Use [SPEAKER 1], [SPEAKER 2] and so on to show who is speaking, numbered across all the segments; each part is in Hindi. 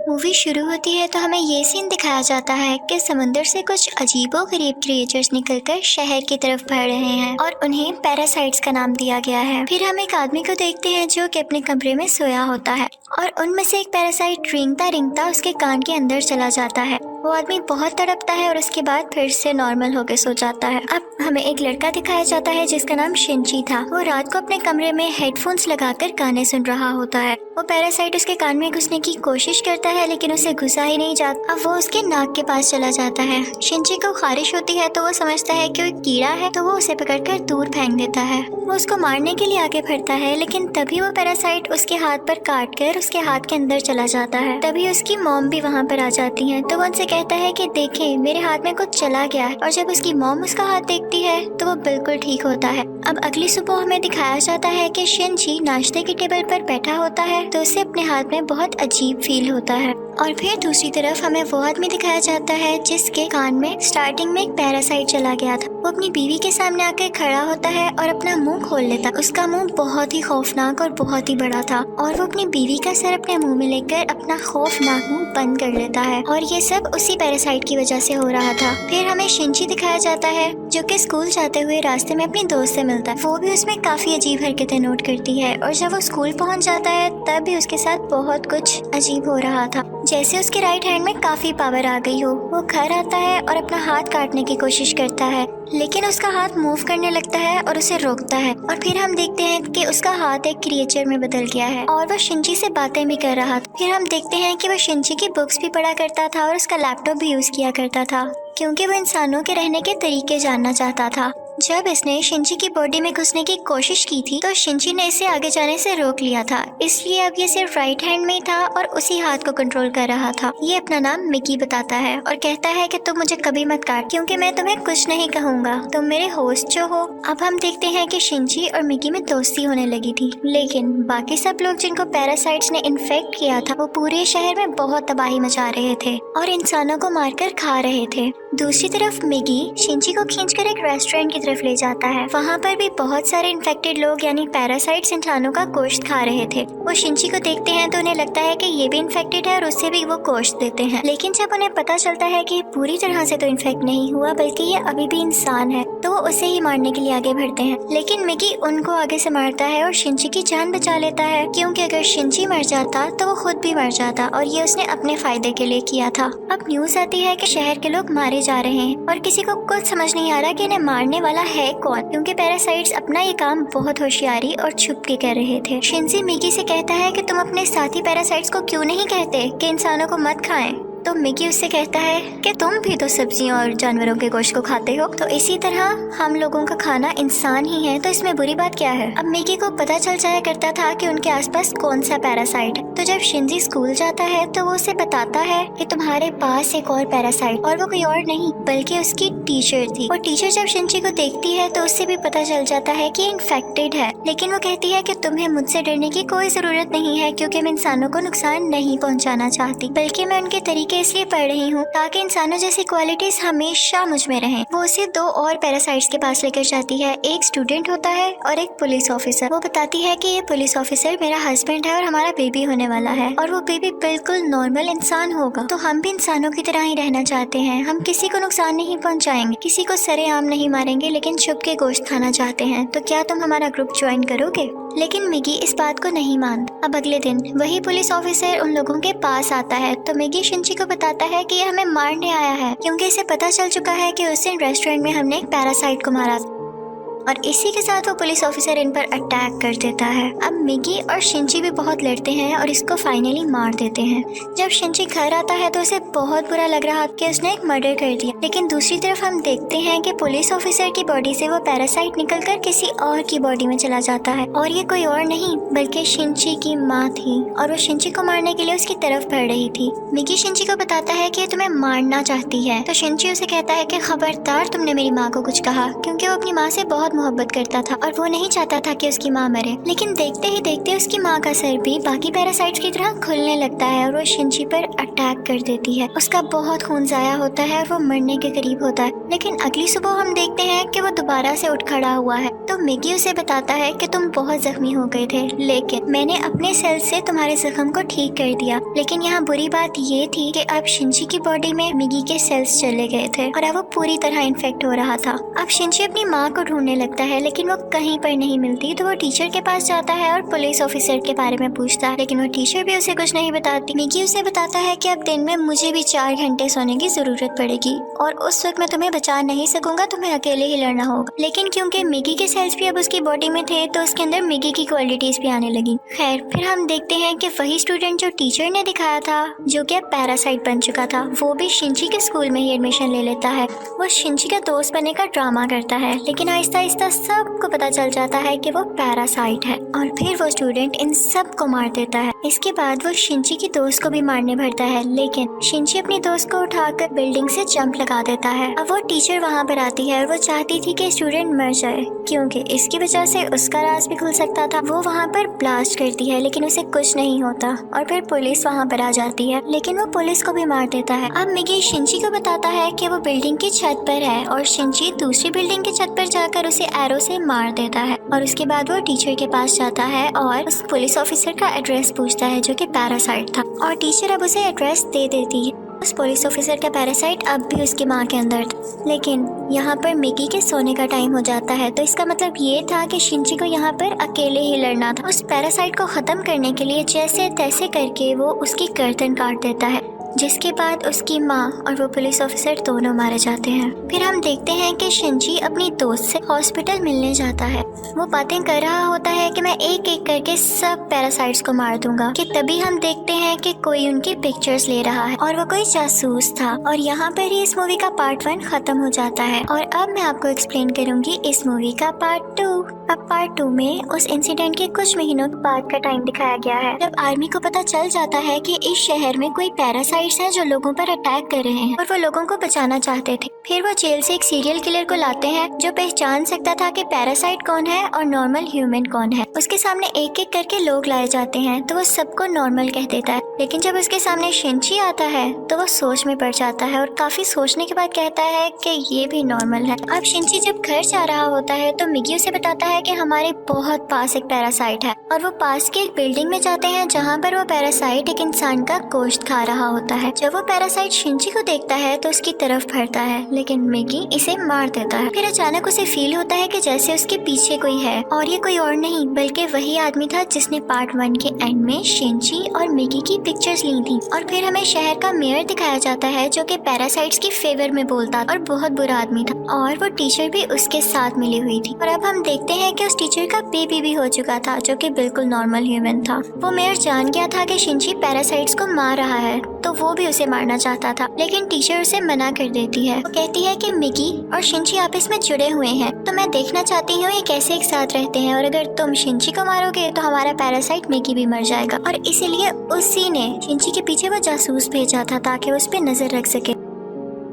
[SPEAKER 1] मूवी शुरू होती है तो हमें ये सीन दिखाया जाता है कि समुंदर से कुछ अजीबोगरीब क्रिएचर्स निकलकर शहर की तरफ बढ़ रहे हैं और उन्हें पैरासाइट्स का नाम दिया गया है। फिर हम एक आदमी को देखते हैं जो कि अपने कमरे में सोया होता है और उनमें से एक पैरासाइट रेंगता रेंगता उसके कान के अंदर चला जाता है। वो आदमी बहुत तड़पता है और उसके बाद फिर से नॉर्मल होकर सो जाता है। अब हमें एक लड़का दिखाया जाता है जिसका नाम शिंची था। वो रात को अपने कमरे में हेडफोन्स लगाकर गाने सुन रहा होता है। वो पैरासाइट उसके कान में घुसने की कोशिश करता है लेकिन उसे घुसा ही नहीं जाता। अब वो उसके नाक के पास चला जाता है। शिंची को खारिश होती है तो वो समझता है कि वो कीड़ा है तो वो उसे पकड़कर दूर फेंक देता है। वो उसको मारने के लिए आगे बढ़ता है लेकिन तभी वो पैरासाइट उसके हाथ पर काट कर उसके हाथ के अंदर चला जाता है। तभी उसकी मॉम भी वहाँ पर आ जाती है तो वो उनसे कहता है कि देखें मेरे हाथ में कुछ चला गया है। और जब उसकी मॉम उसका हाथ देखती है तो वो बिल्कुल ठीक होता है। अब अगली सुबह हमें दिखाया जाता है कि शिंची नाश्ते की टेबल पर बैठा होता है तो उसे अपने हाथ में बहुत अजीब फील होता है। और फिर दूसरी तरफ हमें वो आदमी दिखाया जाता है जिसके कान में स्टार्टिंग में एक पैरासाइट चला गया था। वो अपनी बीवी के सामने आकर खड़ा होता है और अपना मुंह खोल लेता। उसका मुंह बहुत ही खौफनाक और बहुत ही बड़ा था और वो अपनी बीवी का सर अपने मुंह में लेकर अपना खौफनाक मुंह बंद कर लेता है और ये सब उसी पैरासाइट की वजह से हो रहा था। फिर हमें शिंची दिखाया जाता है जो कि स्कूल जाते हुए रास्ते में अपनी दोस्त से मिलता है। वो भी उसमें काफी अजीब हरकतें नोट करती है और जब वो स्कूल पहुंच जाता है तब भी उसके साथ बहुत कुछ अजीब हो रहा था, जैसे उसके राइट हैंड में काफी पावर आ गई हो। वो घर आता है और अपना हाथ काटने की कोशिश करता है लेकिन उसका हाथ मूव करने लगता है और उसे रोकता है और फिर हम देखते हैं कि उसका हाथ एक क्रिएचर में बदल गया है और वो शिंची से बातें भी कर रहा था। फिर हम देखते हैं कि वो शिंची की बुक्स भी पढ़ा करता था और उसका लैपटॉप भी यूज किया करता था क्योंकि वो इंसानों के रहने के तरीके जानना चाहता था। जब इसने शिंची की बॉडी में घुसने की कोशिश की थी तो शिंची ने इसे आगे जाने से रोक लिया था, इसलिए अब ये सिर्फ राइट हैंड में ही था और उसी हाथ को कंट्रोल कर रहा था। ये अपना नाम मिकी बताता है और कहता है कि तुम मुझे कभी मत काट क्योंकि मैं तुम्हें कुछ नहीं कहूँगा, तुम मेरे होस्ट जो हो। अब हम देखते हैं कि शिंची और मिकी में दोस्ती होने लगी थी लेकिन बाकी सब लोग जिनको पैरासाइट्स ने इन्फेक्ट किया था वो पूरे शहर में बहुत तबाही मचा रहे थे और इंसानों को मारकर खा रहे थे। दूसरी तरफ मिकी शिंची को खींचकर एक रेस्टोरेंट की तरफ ले जाता है। वहाँ पर भी बहुत सारे इन्फेक्टेड लोग यानी पैरासाइट्स इंसानों का गोश्त खा रहे थे। वो शिंची को देखते हैं तो उन्हें लगता है कि ये भी इन्फेक्टेड है और उससे भी वो गोश्त देते हैं, लेकिन जब उन्हें पता चलता है कि पूरी तरह से तो इन्फेक्ट नहीं हुआ बल्कि ये अभी भी इंसान है तो वो उसे ही मारने के लिए आगे बढ़ते हैं। लेकिन मिकी उनको आगे से मारता है और शिंची की जान बचा लेता है क्योंकि अगर शिंची मर जाता तो वो खुद भी मर जाता और ये उसने अपने फायदे के लिए किया था। अब न्यूज आती है कि शहर के लोग मारे जा रहे हैं और किसी को कुछ समझ नहीं आ रहा कि इन्हें मारने वाला है कौन क्योंकि पैरासाइट्स अपना ये काम बहुत होशियारी और छुप के कर रहे थे। शिंची मिकी से कहता है कि तुम अपने साथी पैरासाइट्स को क्यों नहीं कहते कि इंसानों को मत खाएं। तो मिकी उससे कहता है कि तुम भी तो सब्जियों और जानवरों के गोश्त को खाते हो, तो इसी तरह हम लोगों का खाना इंसान ही है, तो इसमें बुरी बात क्या है। अब मिकी को पता चल जाया करता था कि उनके आसपास कौन सा पैरासाइट है। तो जब शिंजी स्कूल जाता है तो वो उसे बताता है कि तुम्हारे पास एक और पैरासाइट, और वो कोई और नहीं बल्कि उसकी टीचर थी। और टीचर जब शिंजी को देखती है तो उससे भी पता चल जाता है कि इन्फेक्टेड है, लेकिन वो कहती है कि तुम्हें मुझसे डरने की कोई जरूरत नहीं है क्योंकि मैं इंसानों को नुकसान नहीं पहुँचाना चाहती, बल्कि मैं उनके तरीके इसलिए पढ़ रही हूँ ताकि इंसानों जैसी क्वालिटीज हमेशा मुझ में रहें। वो उसे दो और पैरासाइट्स के पास लेकर जाती है, एक स्टूडेंट होता है और एक पुलिस ऑफिसर। वो बताती है कि ये पुलिस ऑफिसर मेरा हस्बैंड है और हमारा बेबी होने वाला है और वो बेबी बिल्कुल नॉर्मल इंसान होगा, तो हम भी इंसानों की तरह ही रहना चाहते हैं। हम किसी को नुकसान नहीं पहुँचाएंगे, किसी को सरेआम नहीं मारेंगे, लेकिन छुप के गोश्त खाना चाहते हैं। तो क्या तुम हमारा ग्रुप ज्वाइन करोगे? लेकिन मिगी इस बात को नहीं मानता। अब अगले दिन वही पुलिस ऑफिसर उन लोगों के पास आता है तो मिगी शिंची को बताता है कि ये हमें मारने आया है क्योंकि इसे पता चल चुका है कि उस दिन रेस्टोरेंट में हमने एक पैरासाइट को मारा और इसी के साथ वो पुलिस ऑफिसर इन पर अटैक कर देता है। अब मिगी और शिंची भी बहुत लड़ते हैं और इसको फाइनली मार देते हैं। जब शिंची घर आता है तो उसे बहुत बुरा लग रहा कि उसने एक मर्डर कर दिया, लेकिन दूसरी तरफ हम देखते हैं कि पुलिस ऑफिसर की बॉडी से वो पैरासाइट निकलकर किसी और की बॉडी में चला जाता है और ये कोई और नहीं बल्कि शिंची की माँ थी और वो शिंची को मारने के लिए उसकी तरफ बढ़ रही थी। मिगी शिंची को बताता है कि तुम्हें मारना चाहती है, तो शिंची उसे कहता है कि खबरदार तुमने मेरी माँ को कुछ कहा, क्योंकि वो अपनी माँ से बहुत बहुत मोहब्बत करता था और वो नहीं चाहता था कि उसकी माँ मरे। लेकिन देखते ही देखते उसकी माँ का सर भी बाकी पैरासाइट्स की तरह खुलने लगता है और वो शिनची पर अटैक कर देती है। उसका बहुत खून जाया होता है और वो मरने के करीब होता है। लेकिन अगली सुबह हम देखते हैं कि वो दोबारा से उठ खड़ा हुआ है। तो मिगी उसे बताता है कि तुम बहुत जख्मी हो गए थे, लेकिन मैंने अपने सेल से तुम्हारे जख्म को ठीक कर दिया। लेकिन यहाँ बुरी बात ये थी कि अब शिनची की बॉडी में मिगी के सेल्स चले गए थे और अब वो पूरी तरह इन्फेक्ट हो रहा था। अब शिनची अपनी माँ को ढूंढने लगता है, लेकिन वो कहीं पर नहीं मिलती। तो वो टीचर के पास जाता है और पुलिस ऑफिसर के बारे में पूछता है, लेकिन वो टीचर भी उसे कुछ नहीं बताती। मिगी उसे बताता है कि अब दिन में मुझे भी 4 घंटे सोने की जरूरत पड़ेगी और उस वक्त मैं तुम्हें बचा नहीं सकूंगा, तुम्हें अकेले ही लड़ना होगा। लेकिन क्योंकि मिगी के सेल्स भी अब उसकी बॉडी में थे तो उसके अंदर मिगी की क्वालिटीज भी आने लगी। खैर, फिर हम देखते हैं कि वही स्टूडेंट जो टीचर ने दिखाया था, जो कि अब पैरासाइट बन चुका था, वो भी शिनची के स्कूल में ही एडमिशन ले लेता है। वो शिनची का दोस्त बनने का ड्रामा करता है, लेकिन आहिस्ता आहिस्ता सबको पता चल जाता है कि वो पैरासाइट है और फिर वो स्टूडेंट इन सब को मार देता है। इसके बाद वो शिनची की दोस्त को भी मारने भरता है, लेकिन शिनची अपनी दोस्त को उठाकर बिल्डिंग से जंप लगा देता है। अब वो टीचर वहाँ पर आती है और वो चाहती थी कि स्टूडेंट मर जाए, क्योंकि इसकी वजह से उसका राज भी खुल सकता था। वो वहाँ पर ब्लास्ट करती है, लेकिन उसे कुछ नहीं होता और फिर पुलिस वहाँ पर आ जाती है, लेकिन वो पुलिस को भी मार देता है। अब मिगी शिनची को बताता है कि वो बिल्डिंग की छत पर है और शिनची दूसरी बिल्डिंग की छत पर जाकर उसे एरो से मार देता है। और उसके बाद वो टीचर के पास जाता है और उस पुलिस ऑफिसर का एड्रेस पूछता है, जो कि पैरासाइट था, और टीचर अब उसे एड्रेस दे देती है। उस पुलिस ऑफिसर का पैरासाइट अब भी उसकी माँ के अंदर था। लेकिन यहाँ पर मिगी के सोने का टाइम हो जाता है, तो इसका मतलब ये था कि शिनची को यहाँ पर अकेले ही लड़ना था। उस पैरासाइट को खत्म करने के लिए जैसे तैसे करके वो उसकी गर्दन काट देता है, जिसके बाद उसकी माँ और वो पुलिस ऑफिसर दोनों मारे जाते हैं। फिर हम देखते हैं कि शिनची अपनी दोस्त से हॉस्पिटल मिलने जाता है। वो बातें कर रहा होता है कि मैं एक एक करके सब पैरासाइट्स को मार दूंगा, कि तभी हम देखते हैं कि कोई उनकी पिक्चर्स ले रहा है और वो कोई जासूस था। और यहाँ पर ही इस मूवी का पार्ट 1 खत्म हो जाता है और अब मैं आपको एक्सप्लेन करूंगी इस मूवी का पार्ट 2। अब पार्ट 2 में उस इंसिडेंट के कुछ महीनों बाद का टाइम दिखाया गया है, जब आर्मी को पता चल जाता है कि इस शहर में कोई पैरासाइट्स हैं जो लोगों पर अटैक कर रहे हैं और वो लोगों को बचाना चाहते थे। फिर वो जेल से एक सीरियल किलर को लाते हैं जो पहचान सकता था कि पैरासाइट कौन है और नॉर्मल ह्यूमन कौन है। उसके सामने एक एक करके लोग लाए जाते हैं तो वो सबको नॉर्मल कह देता है, लेकिन जब उसके सामने शिनची आता है तो वो सोच में पड़ जाता है और काफी सोचने के बाद कहता है कि ये भी नॉर्मल है। अब शिनची जब घर जा रहा होता है तो मिगी उसे बताता है कि हमारे बहुत पास एक पैरासाइट है और वो पास की एक बिल्डिंग में जाते हैं जहाँ पर वो पैरासाइट एक इंसान का गोश्त खा रहा होता है। जब वो पैरासाइट शिनची को देखता है तो उसकी तरफ बढ़ता है, लेकिन मिगी इसे मार देता है। फिर अचानक उसे फील होता है कि जैसे उसके पीछे कोई है और ये कोई और नहीं बल्कि वही आदमी था जिसने पार्ट 1 के एंड में शिनची और मिगी की पिक्चर्स ली थी। और फिर हमें शहर का मेयर दिखाया जाता है जो कि पैरासाइट्स की फेवर में बोलता और बहुत बुरा आदमी था, और वो टीचर भी उसके साथ मिली हुई थी। और अब हम देखते हैं कि उस टीचर का बेबी भी हो चुका था जो कि बिल्कुल नॉर्मल ह्यूमन था। वो मेयर जान गया था कि शिनची पैरासाइट्स को मार रहा है तो वो भी उसे मारना चाहता था, लेकिन टीचर उसे मना कर देती है। वो कहती है कि मिगी और शिनची आपस में जुड़े हुए हैं, तो मैं देखना चाहती हूँ ये कैसे एक साथ रहते हैं, और अगर तुम शिनची को मारोगे तो हमारा पैरासाइट मिगी भी मर जाएगा। और इसीलिए उसी ने शिनची के पीछे वो जासूस भेजा था ताकि उस पर नजर रख सके।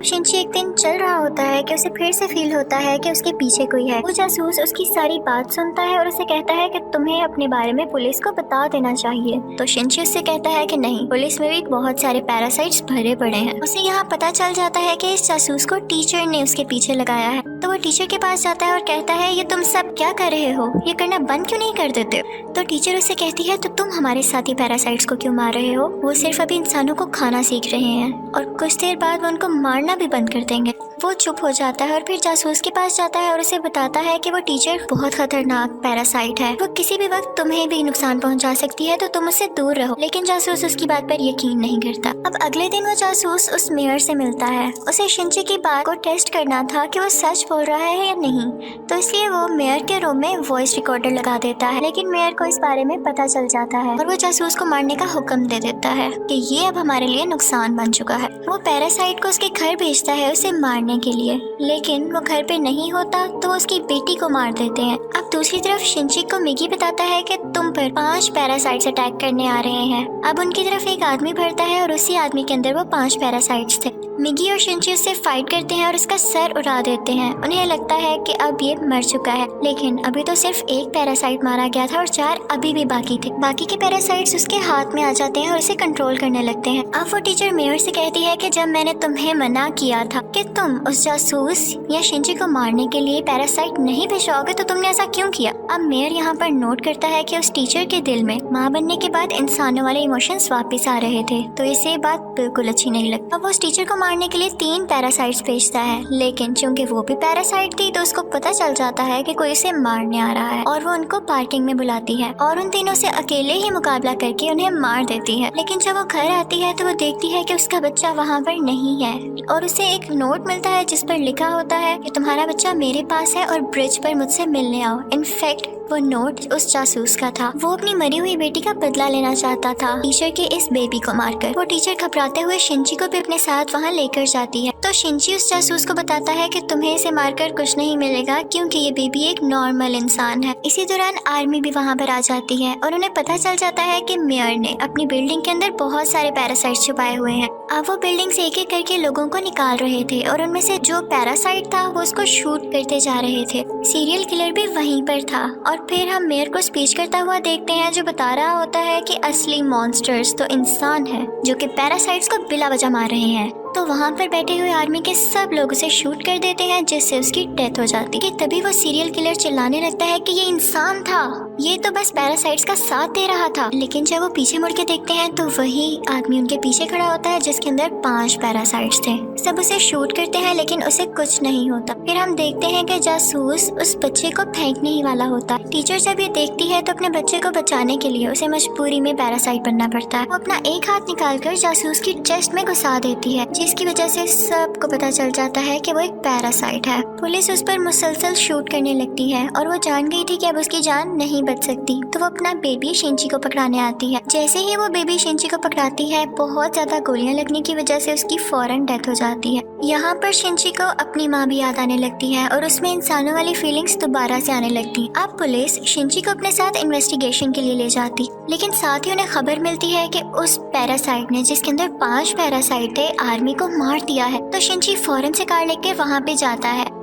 [SPEAKER 1] शिनची एक दिन चल रहा होता है कि उसे फिर से फील होता है कि उसके पीछे कोई है। वो जासूस उसकी सारी बात सुनता है और उसे कहता है कि तुम्हें अपने बारे में पुलिस को बता देना चाहिए। तो शिनची उससे कहता है कि नहीं, पुलिस में भी बहुत सारे पैरासाइट्स भरे पड़े हैं। उसे यहाँ पता चल जाता है कि इस जासूस को टीचर ने उसके पीछे लगाया है। तो वो टीचर के पास जाता है और कहता है ये तुम सब क्या कर रहे हो, ये करना बंद क्यों नहीं कर देते? तो टीचर उसे कहती है तो तुम हमारे साथी पैरासाइट्स को क्यों मार रहे हो? वो सिर्फ अभी इंसानों को खाना सीख रहे हैं और कुछ देर बाद वो उनको मारना भी बंद कर देंगे। वो चुप हो जाता है और फिर जासूस के पास जाता है और उसे बताता है कि वो टीचर बहुत खतरनाक पैरासाइट है, वो किसी भी वक्त तुम्हें भी नुकसान पहुंचा सकती है, तो तुम उससे दूर रहो। लेकिन जासूस उसकी बात पर यकीन नहीं करता। अब अगले दिन वो जासूस उस मेयर से मिलता है। उसे शिनची की बात को टेस्ट करना था कि वो सच बोल रहा है या नहीं, तो इसलिए वो मेयर के रूम में वॉइस रिकॉर्डर लगा देता है। लेकिन मेयर को इस बारे में पता चल जाता है और वो जासूस को मारने का हुक्म दे देता है कि ये अब हमारे लिए नुकसान बन चुका है। वो पैरासाइट को उसके घर भेजता है उसे मारने के लिए, लेकिन वो घर पे नहीं होता तो उसकी बेटी को मार देते हैं। अब दूसरी तरफ शिनची को मिगी बताता है कि तुम पर 5 पैरासाइट्स अटैक करने आ रहे हैं। अब उनकी तरफ एक आदमी भरता है और उसी आदमी के अंदर वो 5 पैरासाइट्स थे। मिगी और शिंची उससे फाइट करते हैं और उसका सर उड़ा देते हैं। उन्हें लगता है कि अब ये मर चुका है, लेकिन अभी तो सिर्फ एक पैरासाइट मारा गया था और 4 अभी भी बाकी थे। बाकी के पैरासाइट्स उसके हाथ में आ जाते हैं और उसे कंट्रोल करने लगते हैं। अब वो टीचर मेयर से कहती है कि जब मैंने तुम्हें मना किया था कि तुम उस जासूस या शिंची को मारने के लिए पैरासाइट नहीं भिजवाओगे तो तुमने ऐसा क्यों किया। अब मेयर यहाँ पर नोट करता है कि उस टीचर के दिल में माँ बनने के बाद इंसानों वाले इमोशंस वापस आ रहे थे, तो इसे बात बिल्कुल अच्छी नहीं लगती। अब वो उस टीचर को मारने के लिए 3 पैरासाइट्स भेजता है, लेकिन चूंकि वो भी पैरासाइट थी तो उसको पता चल जाता है कि कोई उसे मारने आ रहा है और वो उनको पार्किंग में बुलाती है और उन तीनों से अकेले ही मुकाबला करके उन्हें मार देती है। लेकिन जब वो घर आती है तो वो देखती है कि उसका बच्चा वहाँ पर नहीं है और उसे एक नोट मिलता है जिस पर लिखा होता है कि तुम्हारा बच्चा मेरे पास है और ब्रिज पर मुझसे मिलने आओ। इनफैक्ट वो नोट उस जासूस का था। वो अपनी मरी हुई बेटी का बदला लेना चाहता था टीचर के इस बेबी को मारकर। वो टीचर घबराते हुए शिंची को भी अपने साथ वहाँ लेकर जाती है, तो शिंची उस जासूस को बताता है कि तुम्हें इसे मारकर कुछ नहीं मिलेगा क्योंकि ये बेबी एक नॉर्मल इंसान है। इसी दौरान आर्मी भी वहाँ पर आ जाती है और उन्हें पता चल जाता है कि मेयर ने अपनी बिल्डिंग के अंदर बहुत सारे पैरासाइट छुपाए हुए हैं। अब वो बिल्डिंग से एक एक करके लोगों को निकाल रहे थे और उनमें से जो पैरासाइट था वो उसको शूट करते जा रहे थे। सीरियल किलर भी वहीं पर था और फिर हम मेयर को स्पीच करता हुआ देखते हैं जो बता रहा होता है कि असली मॉन्स्टर्स तो इंसान हैं जो कि पैरासाइट्स को बिला वजह मार रहे हैं। तो वहाँ पर बैठे हुए आर्मी के सब लोग उसे शूट कर देते हैं जिससे उसकी डेथ हो जाती है। तभी वो सीरियल किलर चिल्लाने लगता है कि ये इंसान था, ये तो बस पैरासाइट्स का साथ दे रहा था। लेकिन जब वो पीछे मुड़ के देखते हैं तो वही आदमी उनके पीछे खड़ा होता है जिसके अंदर 5 पैरासाइट्स थे। सब उसे शूट करते हैं लेकिन उसे कुछ नहीं होता। फिर हम देखते हैं कि जासूस उस बच्चे को फेंकने ही वाला होता है। टीचर जब ये देखती है तो अपने बच्चे को बचाने के लिए उसे मजबूरी में पैरासाइट बनना पड़ता है। वो अपना एक हाथ निकालकर जासूस की चेस्ट में घुसा देती है जिसकी वजह से सबको पता चल जाता है कि वो एक पैरासाइट है। पुलिस उस पर मुसलसल शूट करने लगती है और वो जान गई थी कि अब उसकी जान नहीं बच सकती, तो वो अपना बेबी शिंची को पकड़ाने आती है। जैसे ही वो बेबी शिंची को पकड़ाती है बहुत ज्यादा गोलियां लगने की वजह से उसकी फौरन डेथ हो जाती है। यहाँ पर शिंची को अपनी माँ भी याद आने लगती है और उसमें इंसानों वाली फीलिंग्स दोबारा से आने लगती। अब पुलिस शिंची को अपने साथ इन्वेस्टिगेशन के लिए ले जाती, लेकिन साथ ही उन्हें खबर मिलती है कि उस पैरासाइट ने जिसके अंदर 5 पैरासाइट थे आर्मी को मार दिया है। तो शिंची फौरन से कार लेके वहाँ पे जाता है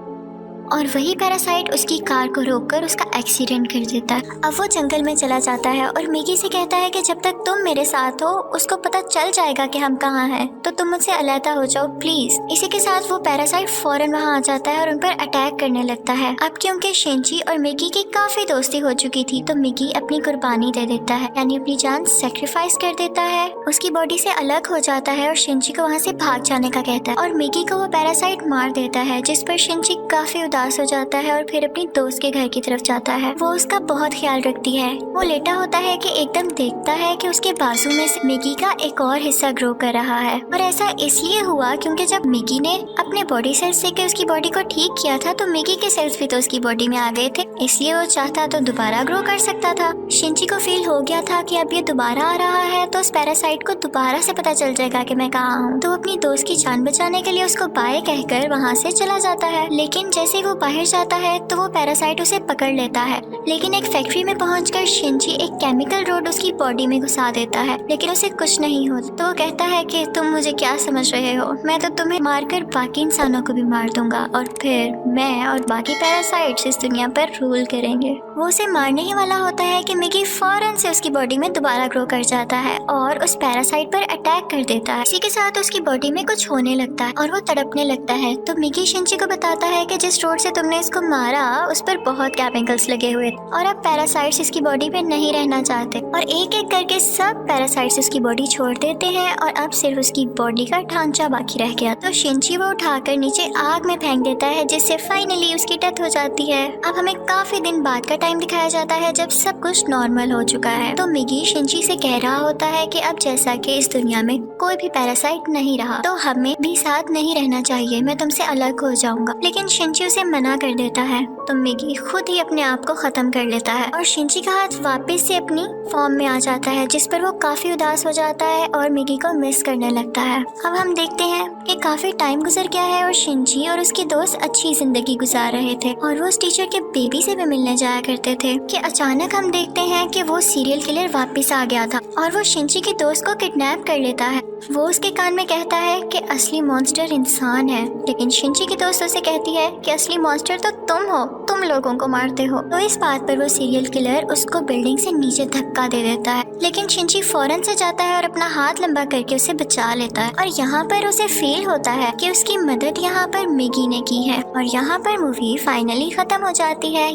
[SPEAKER 1] और वही पैरासाइट उसकी कार को रोककर उसका एक्सीडेंट कर देता है। अब वो जंगल में चला जाता है और मिगी से कहता है कि जब तक तुम मेरे साथ हो उसको पता चल जाएगा कि हम कहाँ हैं, तो तुम मुझसे अलहदा हो जाओ प्लीज। इसी के साथ वो पैरासाइट फौरन वहाँ आ जाता है और उन पर अटैक करने लगता है। अब क्योंकि शिंची और मिगी की काफी दोस्ती हो चुकी थी तो मिगी अपनी कुर्बानी दे देता है, यानी अपनी जान सेक्रीफाइस कर देता है, उसकी बॉडी से अलग हो जाता है और शिंची को वहाँ से भाग जाने का कहता है और मिगी को वो पैरासाइट मार देता है, जिस पर शिंची काफी उदास हो जाता है और फिर अपनी दोस्त के घर की तरफ जाता है। वो उसका बहुत ख्याल रखती है। वो लेटा होता है कि एकदम देखता है कि उसके बाजू में से मिगी का एक और हिस्सा ग्रो कर रहा है और ऐसा इसलिए हुआ क्योंकि जब मिगी ने अपने बॉडी सेल्स से उसकी बॉडी को ठीक किया था तो मिगी के सेल्स भी तो उसकी बॉडी में आ गए थे, इसलिए वो चाहता तो दोबारा ग्रो कर सकता था। शिंची को फील हो गया था कि अब ये दोबारा आ रहा है तो उस पैरासाइट को दोबारा से पता चल जाएगा कि मैं कहाँ हूँ, तो अपनी दोस्त की जान बचाने के लिए उसको बाय कहकर वहाँ से चला जाता है। लेकिन जैसे वो बाहर जाता है तो वो पैरासाइट उसे पकड़ लेता है, लेकिन एक फैक्ट्री में पहुंचकर शिंची एक केमिकल रोड उसकी बॉडी में घुसा देता है, लेकिन उसे कुछ नहीं होता। तो वो कहता है कि तुम मुझे क्या समझ रहे हो, मैं तो तुम्हें मारकर बाकी इंसानों को भी मार दूंगा और फिर मैं और बाकी पैरासाइट्स इस दुनिया पर रूल करेंगे। वो उसे मारने ही वाला होता है कि मिगी फौरन से उसकी बॉडी में दोबारा ग्रो कर जाता है और उस पैरासाइट पर अटैक कर देता है। इसी के साथ उसकी बॉडी में कुछ होने लगता है और वो तड़पने लगता है। तो मिगी शिंची को बताता है कि जिस रोड से तुमने इसको मारा उस पर बहुत केमिकल्स लगे हुए और अब पैरासाइट्स इसकी बॉडी पे नहीं रहना चाहते और एक एक करके सब पैरासाइट्स उसकी बॉडी छोड़ देते हैं और अब सिर्फ उसकी बॉडी का ढांचा बाकी रह गया। तो शिंची वो उठाकर नीचे आग में फेंक देता है जिससे फाइनली उसकी डेथ हो जाती है। अब हमें काफी दिन बाद का टाइम दिखाया जाता है जब सब कुछ नॉर्मल हो चुका है। तो मिगी शिंची से कह रहा होता है कि अब जैसा कि इस दुनिया में कोई भी पैरासाइट नहीं रहा तो हमें भी साथ नहीं रहना चाहिए, मैं तुमसे अलग हो जाऊंगा। लेकिन शिंची उसे मना कर देता है तो मिगी खुद ही अपने आप को खत्म कर लेता है और शिंची का हाथ वापस से अपनी फॉर्म में आ जाता है, जिस पर वो काफी उदास हो जाता है और मिगी को मिस करने लगता है। अब हम देखते हैं कि काफी टाइम गुजर गया है और शिंची और उसके दोस्त अच्छी जिंदगी गुजार रहे थे और वो उस टीचर के बेबी से भी मिलने जाया करते थे कि अचानक हम देखते हैं कि वो सीरियल किलर वापस आ गया था और वो शिंची के दोस्त को किडनैप कर लेता है वो उसके कान में कहता है कि असली मॉन्स्टर इंसान है, लेकिन शिनची की दोस्त उसे कहती है कि असली मॉन्स्टर तो तुम हो, तुम लोगों को मारते हो। तो इस बात पर वो सीरियल किलर उसको बिल्डिंग से नीचे धक्का दे देता है, लेकिन शिनची फौरन से जाता है और अपना हाथ लंबा करके उसे बचा लेता है। और यहाँ पर उसे फील होता है कि उसकी मदद यहाँ पर मिगी ने की है। और यहाँ पर मूवी फाइनली खत्म हो जाती है।